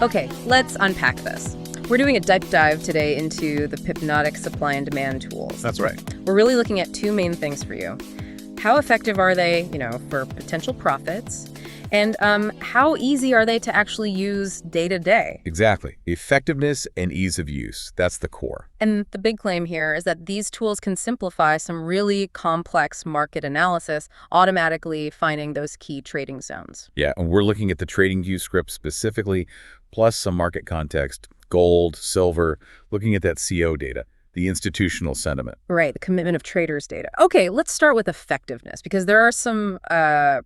Okay, let's unpack this. We're doing a deep dive today into the Pipnotic supply and demand tools. That's right. We're really looking at two main things for you. How effective are they, for potential profits? And how easy are they to actually use day to day? Exactly. Effectiveness and ease of use. That's the core. And the big claim here is that these tools can simplify some really complex market analysis, automatically finding those key trading zones. Yeah, and we're looking at the trading view script specifically, plus some market context, gold, silver, looking at that CO data, the institutional sentiment. Right, the commitment of traders data. Okay, let's start with effectiveness, because there are some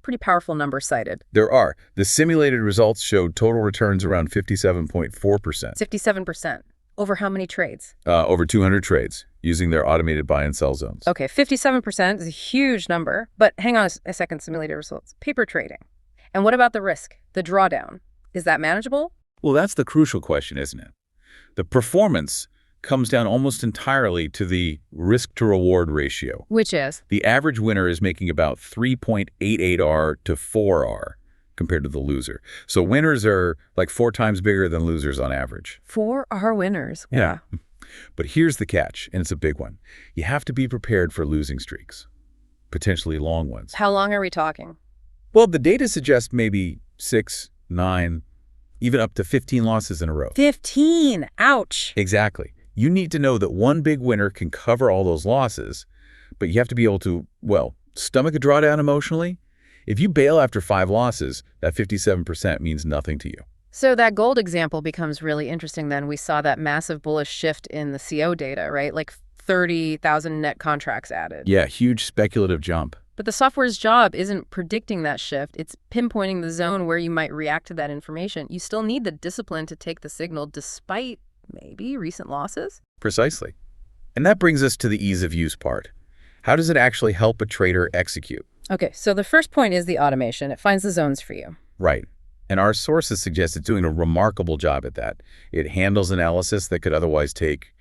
pretty powerful numbers cited. There are. The simulated results showed total returns around 57.4%. 57%. Over how many trades? Over 200 trades, using their automated buy and sell zones. Okay, 57% is a huge number, but hang on a second, simulated results. Paper trading. And what about the risk, the drawdown? Is that manageable? Well, that's the crucial question, isn't it? The performance comes down almost entirely to the risk-to-reward ratio. Which is? The average winner is making about 3.88R to 4R compared to the loser. So winners are like 4 times bigger than losers on average. 4R winners. Yeah. But here's the catch, and it's a big one. You have to be prepared for losing streaks, potentially long ones. How long are we talking? Well, the data suggests maybe 6, 9, even up to 15 losses in a row. 15! Ouch! Exactly. You need to know that one big winner can cover all those losses, but you have to be able to, stomach a drawdown emotionally. If you bail after 5 losses, that 57% means nothing to you. So that gold example becomes really interesting then. We saw that massive bullish shift in the CO data, right? Like 30,000 net contracts added. Yeah, huge speculative jump. But the software's job isn't predicting that shift. It's pinpointing the zone where you might react to that information. You still need the discipline to take the signal despite maybe recent losses? Precisely. And that brings us to the ease of use part. How does it actually help a trader execute? Okay, so the first point is the automation. It finds the zones for you. Right. And our sources suggest it's doing a remarkable job at that. It handles analysis that could otherwise take,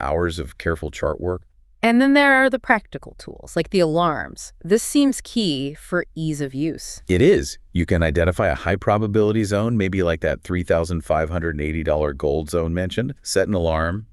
hours of careful chart work. And then there are the practical tools, like the alarms. This seems key for ease of use. It is. You can identify a high probability zone, maybe like that $3,580 gold zone mentioned, set an alarm,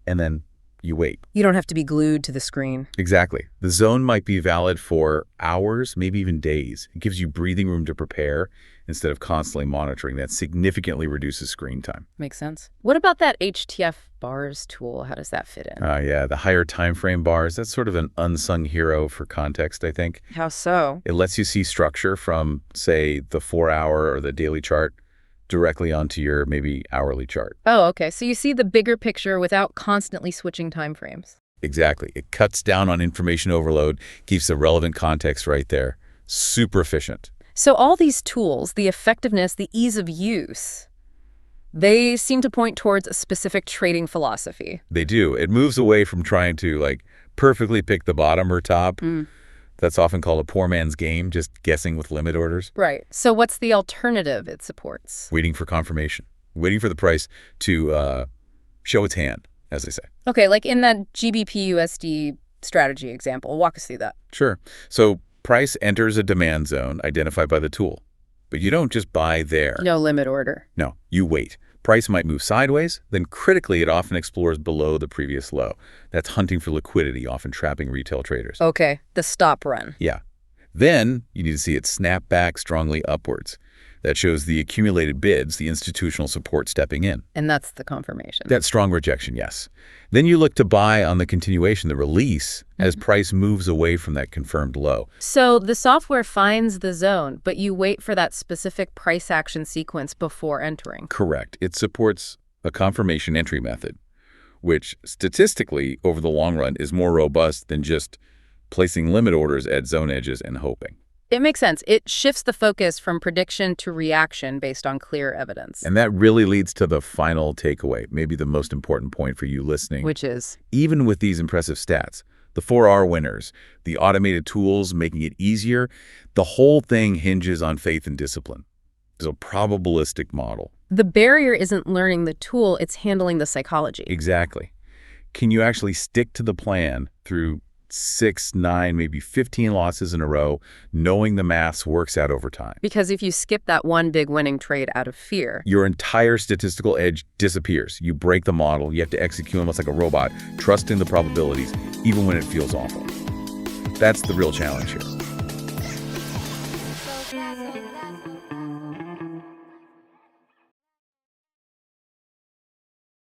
and then you wait. You don't have to be glued to the screen. Exactly. The zone might be valid for hours, maybe even days. It gives you breathing room to prepare instead of constantly monitoring. That significantly reduces screen time. Makes sense. What about that HTF bars tool? How does that fit in? Yeah, the higher time frame bars, that's sort of an unsung hero for context, I think. How so? It lets you see structure from, say, the 4-hour or the daily chart directly onto your maybe hourly chart. Oh, okay. So you see the bigger picture without constantly switching time frames. Exactly. It cuts down on information overload, keeps the relevant context right there. Super efficient. So all these tools, the effectiveness, the ease of use, they seem to point towards a specific trading philosophy. They do. It moves away from trying to perfectly pick the bottom or top. That's often called a poor man's game, just guessing with limit orders. Right. So what's the alternative it supports? Waiting for confirmation. Waiting for the price to show its hand, as they say. Okay, like in that GBP USD strategy example. Walk us through that. Sure. So price enters a demand zone identified by the tool. But you don't just buy there. No limit order. No, you wait. Price might move sideways, then critically it often explores below the previous low. That's hunting for liquidity, often trapping retail traders. Okay, the stop run. Yeah. Then you need to see it snap back strongly upwards. That shows the accumulated bids, the institutional support stepping in. And that's the confirmation. That strong rejection, yes. Then you look to buy on the continuation, the release, as price moves away from that confirmed low. So the software finds the zone, but you wait for that specific price action sequence before entering. Correct. It supports a confirmation entry method, which statistically, over the long run, is more robust than just placing limit orders at zone edges and hoping. It makes sense. It shifts the focus from prediction to reaction based on clear evidence. And that really leads to the final takeaway, maybe the most important point for you listening. Which is? Even with these impressive stats, the 4R winners, the automated tools making it easier, the whole thing hinges on faith and discipline. It's a probabilistic model. The barrier isn't learning the tool, it's handling the psychology. Exactly. Can you actually stick to the plan through 6, 9, maybe 15 losses in a row, knowing the maths works out over time. Because if you skip that one big winning trade out of fear, your entire statistical edge disappears. You break the model. You have to execute almost like a robot, trusting the probabilities, even when it feels awful. That's the real challenge here.